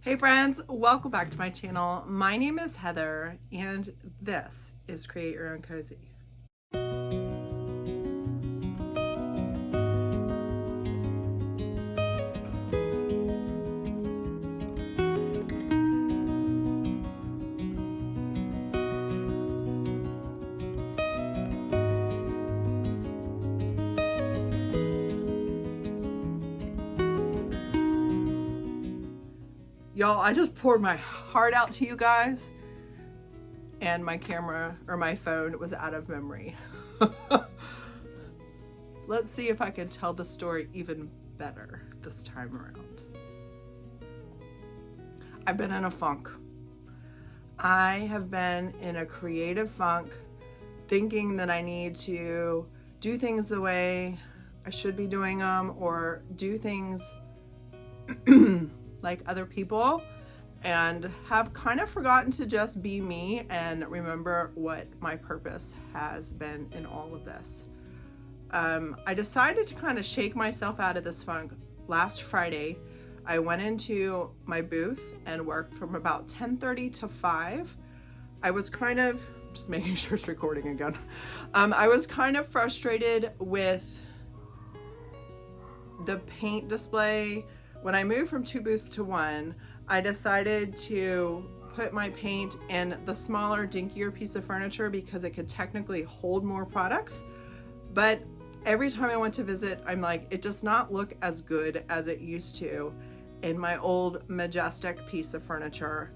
Hey friends, welcome back to my channel. My name is Heather and this is Create Your Own Cozy. Y'all, I just poured my heart out to you guys and my camera or my phone was out of memory. Let's see if I can tell the story even better this time around. I've been in a funk. I have been in a creative funk, thinking that I need to do things the way I should be doing them or do things like other people, and have kind of forgotten to just be me and remember what my purpose has been in all of this. I decided to kind of shake myself out of this funk last Friday. I went into my booth and worked from about 10:30 to 5. I was kind of, just making sure it's recording again. I was kind of frustrated with the paint display. When I moved from 2 booths to 1, I decided to put my paint in the smaller, dinkier piece of furniture because it could technically hold more products. But every time I went to visit, I'm like, it does not look as good as it used to in my old majestic piece of furniture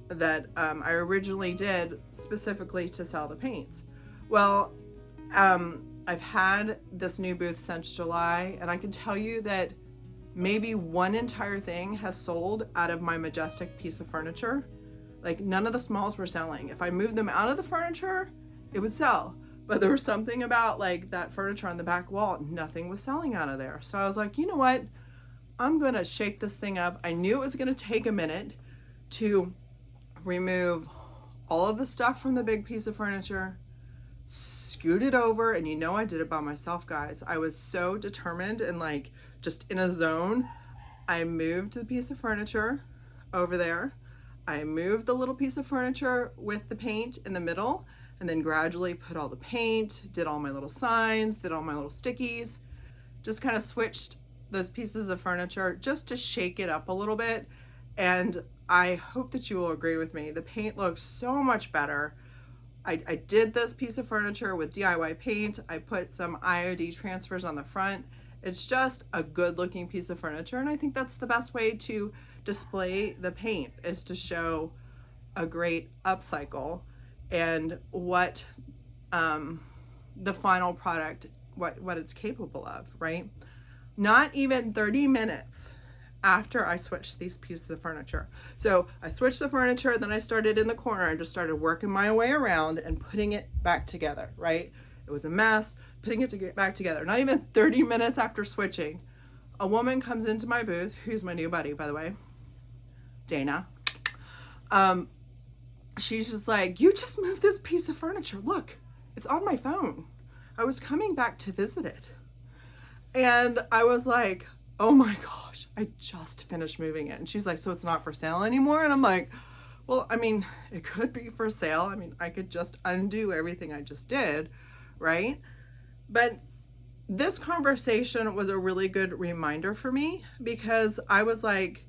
that I originally did specifically to sell the paints. Well, I've had this new booth since July, and I can tell you that maybe one entire thing has sold out of my majestic piece of furniture. Like, none of the smalls were selling. If I moved them out of the furniture, it would sell. But there was something about like that furniture on the back wall, nothing was selling out of there. So I was like, you know what? I'm gonna shake this thing up. I knew it was gonna take a minute to remove all of the stuff from the big piece of furniture, scoot it over, and you know I did it by myself, guys. I was so determined and like just in a zone. I moved the piece of furniture over there. I moved the little piece of furniture with the paint in the middle, and then gradually put all the paint, did all my little signs, did all my little stickies, just kind of switched those pieces of furniture just to shake it up a little bit. And I hope that you will agree with me. The paint looks so much better. I did this piece of furniture with DIY paint. I put some IOD transfers on the front. It's just a good looking piece of furniture. And I think that's the best way to display the paint, is to show a great upcycle and what the final product, what it's capable of, right? Not even 30 minutes after I switched these pieces of furniture. So I switched the furniture, then I started in the corner and just started working my way around and putting it back together, right? It was a mess, putting it to get back together. Not even 30 minutes after switching, a woman comes into my booth, who's my new buddy, by the way, Dana. She's just like, you just moved this piece of furniture. Look, it's on my phone. I was coming back to visit it. And I was like, oh my gosh, I just finished moving it. And she's like, so it's not for sale anymore? And I'm like, well, I mean, it could be for sale. I mean, I could just undo everything I just did, right? But this conversation was a really good reminder for me, because I was like,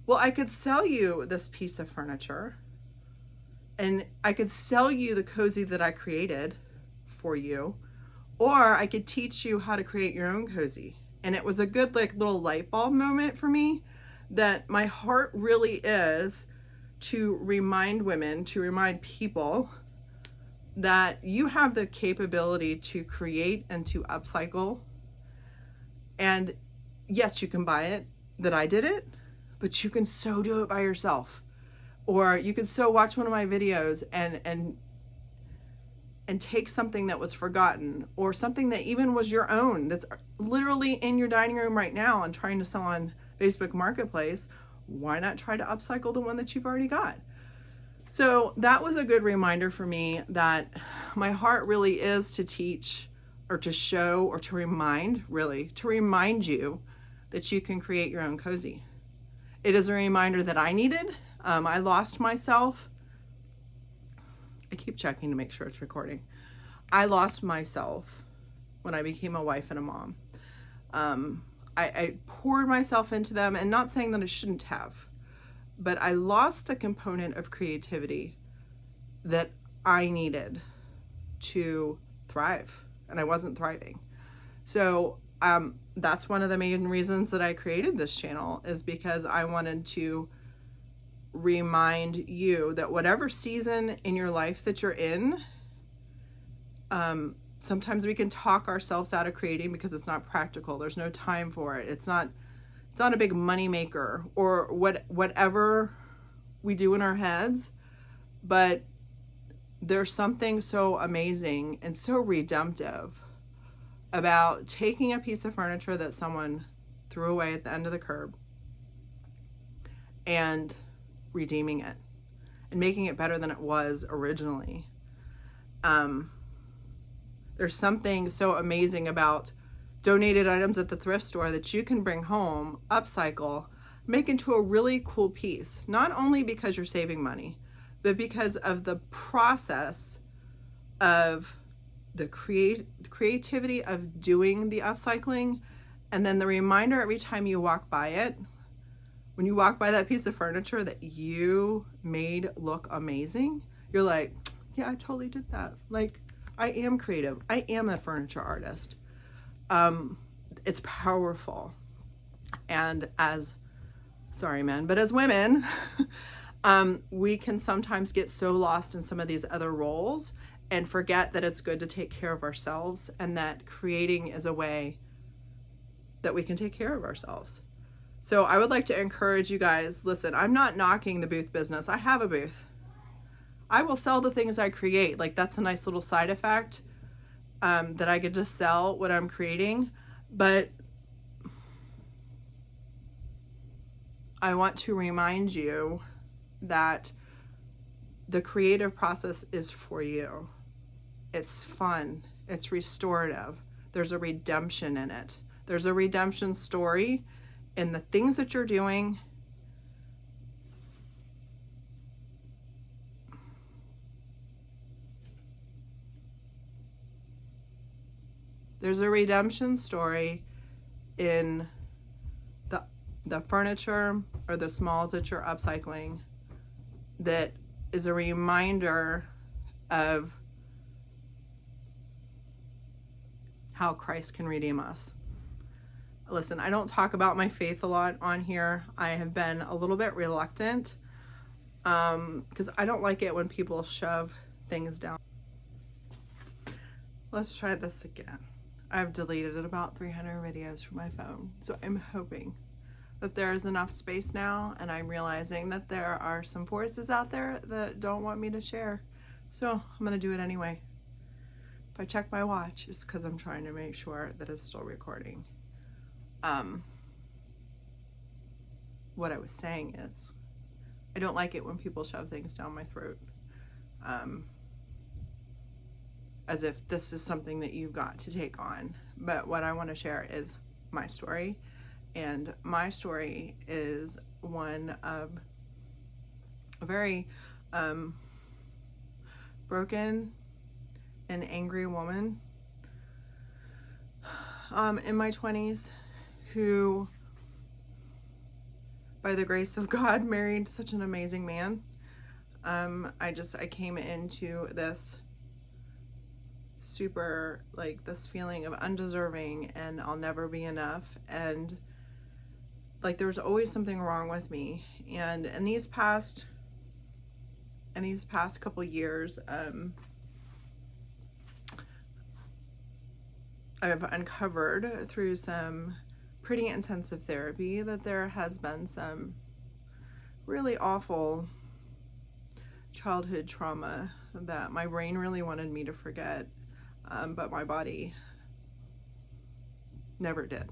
well, I could sell you this piece of furniture and I could sell you the cozy that I created for you, or I could teach you how to create your own cozy. And it was a good like little light bulb moment for me, that my heart really is to remind women, to remind people that you have the capability to create and to upcycle. And yes, you can buy it, that I did it, but you can so do it by yourself. Or you could so watch one of my videos and take something that was forgotten, or something that even was your own, that's literally in your dining room right now and trying to sell on Facebook Marketplace. Why not try to upcycle the one that you've already got? So that was a good reminder for me that my heart really is to teach, or to show, or to remind, really, to remind you that you can create your own cozy. It is a reminder that I needed. I lost myself. I keep checking to make sure it's recording. I lost myself when I became a wife and a mom. I poured myself into them, and not saying that I shouldn't have, but I lost the component of creativity that I needed to thrive, and I wasn't thriving. So that's one of the main reasons that I created this channel, is because I wanted to remind you that whatever season in your life that you're in, sometimes we can talk ourselves out of creating because it's not practical. There's no time for it. It's not a big money maker, or whatever we do in our heads. But there's something so amazing and so redemptive about taking a piece of furniture that someone threw away at the end of the curb and redeeming it and making it better than it was originally. There's something so amazing about donated items at the thrift store that you can bring home, upcycle, make into a really cool piece, not only because you're saving money, but because of the process of the creativity of doing the upcycling, and then the reminder every time you walk by it, when you walk by that piece of furniture that you made look amazing, you're like, yeah, I totally did that. Like, I am creative. I am a furniture artist. It's powerful. And as women, we can sometimes get so lost in some of these other roles and forget that it's good to take care of ourselves, and that creating is a way that we can take care of ourselves. So I would like to encourage you guys, listen, I'm not knocking the booth business. I have a booth. I will sell the things I create. Like, that's a nice little side effect, that I get to sell what I'm creating. But I want to remind you that the creative process is for you. It's fun. It's restorative. There's a redemption in it. There's a redemption story in the things that you're doing. There's a redemption story in the furniture or the smalls that you're upcycling that is a reminder of how Christ can redeem us. Listen, I don't talk about my faith a lot on here. I have been a little bit reluctant because I don't like it when people shove things down. Let's try this again. I've deleted about 300 videos from my phone, so I'm hoping that there is enough space now, and I'm realizing that there are some voices out there that don't want me to share, so I'm gonna do it anyway. If I check my watch, it's because I'm trying to make sure that it's still recording. What I was saying is, I don't like it when people shove things down my throat, as if this is something that you've got to take on. But what I want to share is my story, and my story is one of a very broken and angry woman in my 20s who, by the grace of God, married such an amazing man. I came into this super, like, this feeling of undeserving and I'll never be enough, and like there was always something wrong with me. And in these past couple years, I've uncovered through some pretty intensive therapy that there has been some really awful childhood trauma that my brain really wanted me to forget, but my body never did.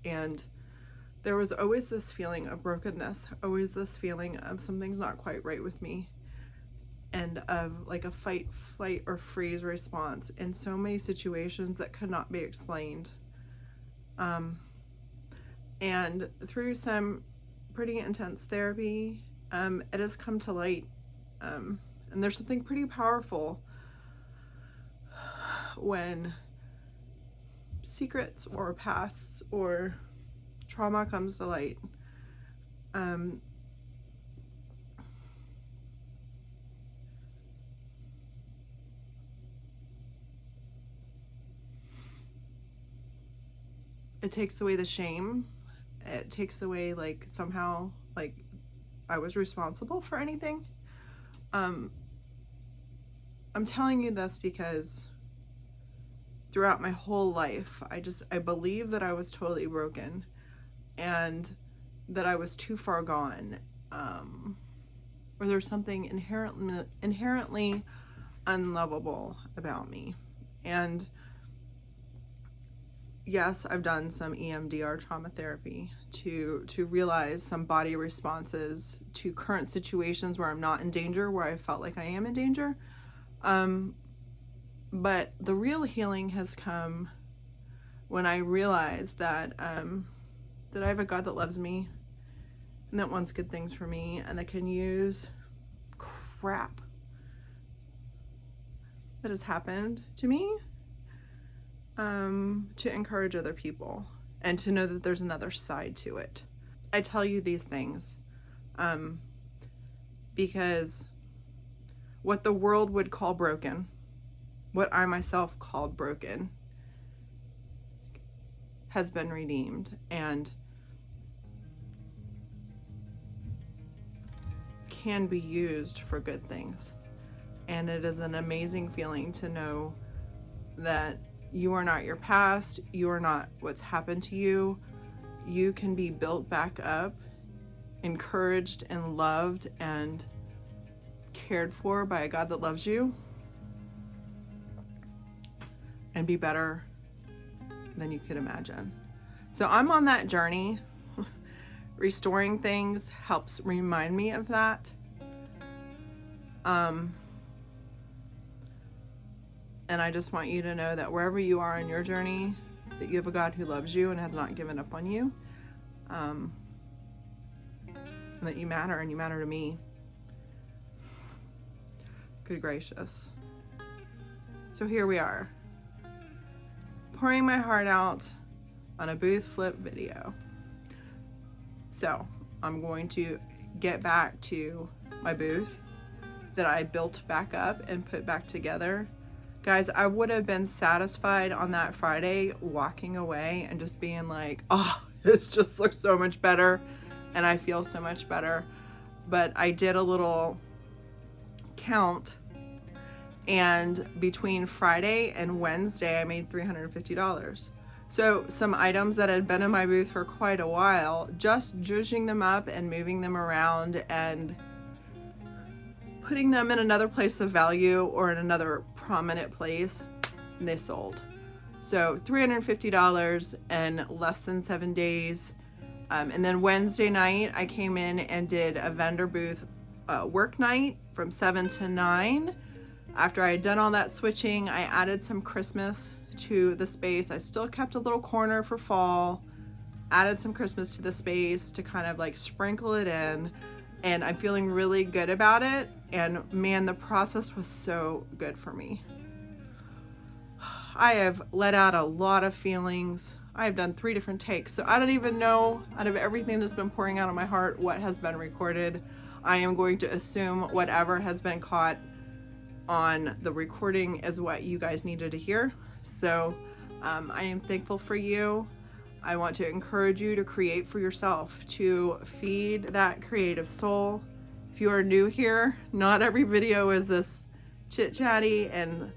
And there was always this feeling of brokenness, always this feeling of something's not quite right with me, and of like a fight, flight, or freeze response in so many situations that could not be explained. And through some pretty intense therapy, it has come to light. And there's something pretty powerful when secrets or pasts or trauma comes to light. It takes away the shame. It takes away, like, somehow, like, I was responsible for anything. I'm telling you this because throughout my whole life, I believe that I was totally broken and that I was too far gone, or there's something inherently unlovable about me. And yes, I've done some EMDR trauma therapy to realize some body responses to current situations where I'm not in danger, where I felt like I am in danger. But the real healing has come when I realized that that I have a God that loves me and that wants good things for me, and that can use crap that has happened to me to encourage other people and to know that there's another side to it. I tell you these things because what the world would call broken, what I myself called broken, has been redeemed and can be used for good things. And it is an amazing feeling to know that you are not your past, you are not what's happened to you. You can be built back up, encouraged and loved and cared for by a God that loves you, and be better than you could imagine. So I'm on that journey. Restoring things helps remind me of that. And I just want you to know that wherever you are in your journey, that you have a God who loves you and has not given up on you. And that you matter, and you matter to me. Good gracious. So here we are, pouring my heart out on a booth flip video. So I'm going to get back to my booth that I built back up and put back together. Guys, I would have been satisfied on that Friday walking away and just being like, oh, this just looks so much better and I feel so much better. But I did a little count, and between Friday and Wednesday I made $350. So some items that had been in my booth for quite a while, just zhuzhing them up and moving them around and putting them in another place of value or in another prominent place, and they sold. So $350 in less than 7 days. And then Wednesday night I came in and did a vendor booth work night from 7 to 9. After I had done all that switching, I added some Christmas to the space. I still kept a little corner for fall, added some Christmas to the space to kind of like sprinkle it in, and I'm feeling really good about it. And man, the process was so good for me. I have let out a lot of feelings. I have done 3 different takes, so I don't even know, out of everything that's been pouring out of my heart, what has been recorded. I am going to assume whatever has been caught on the recording is what you guys needed to hear. So I am thankful for you. I want to encourage you to create for yourself, to feed that creative soul. If you are new here, not every video is this chit-chatty and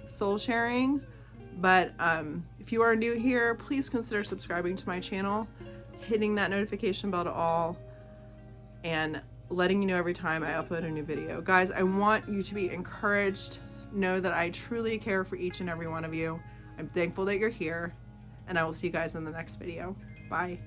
soul sharing, but if you are new here, please consider subscribing to my channel, hitting that notification bell to all, and letting you know every time I upload a new video. Guys, I want you to be encouraged. Know that I truly care for each and every one of you. I'm thankful that you're here, and I will see you guys in the next video. Bye.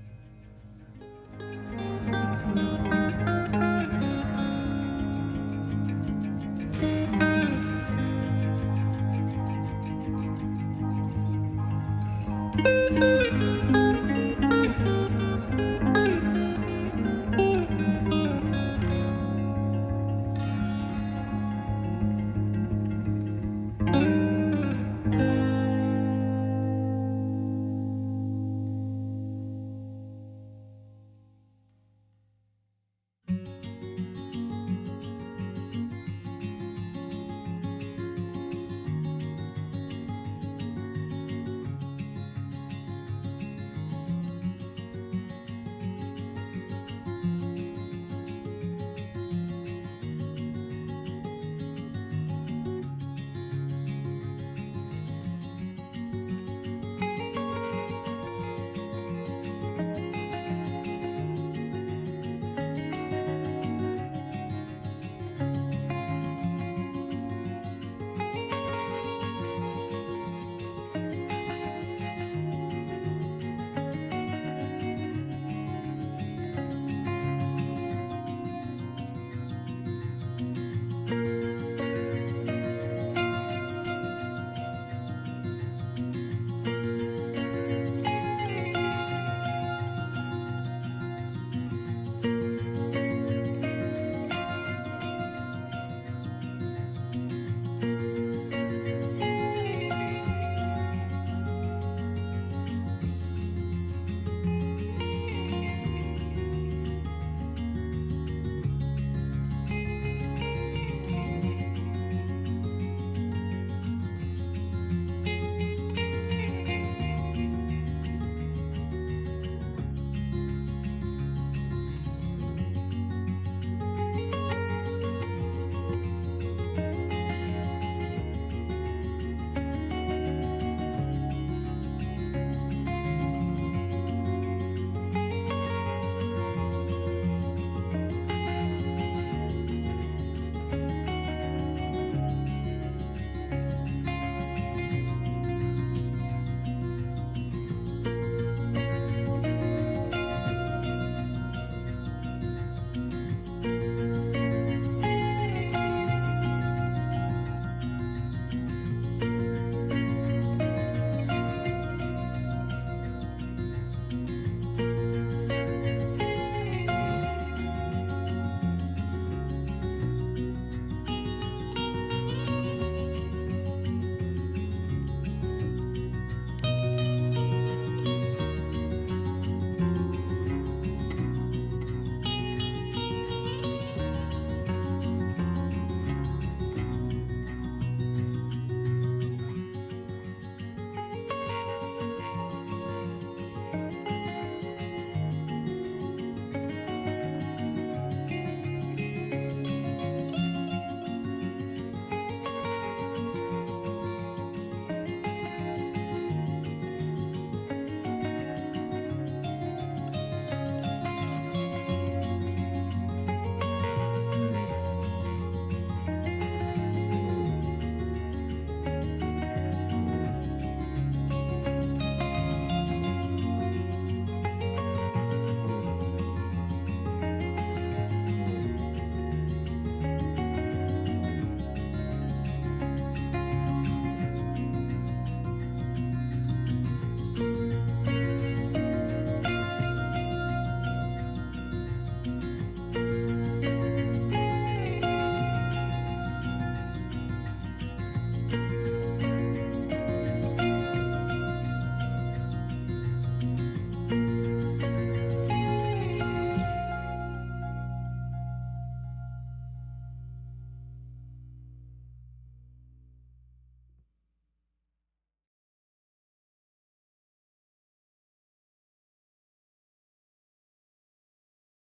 you.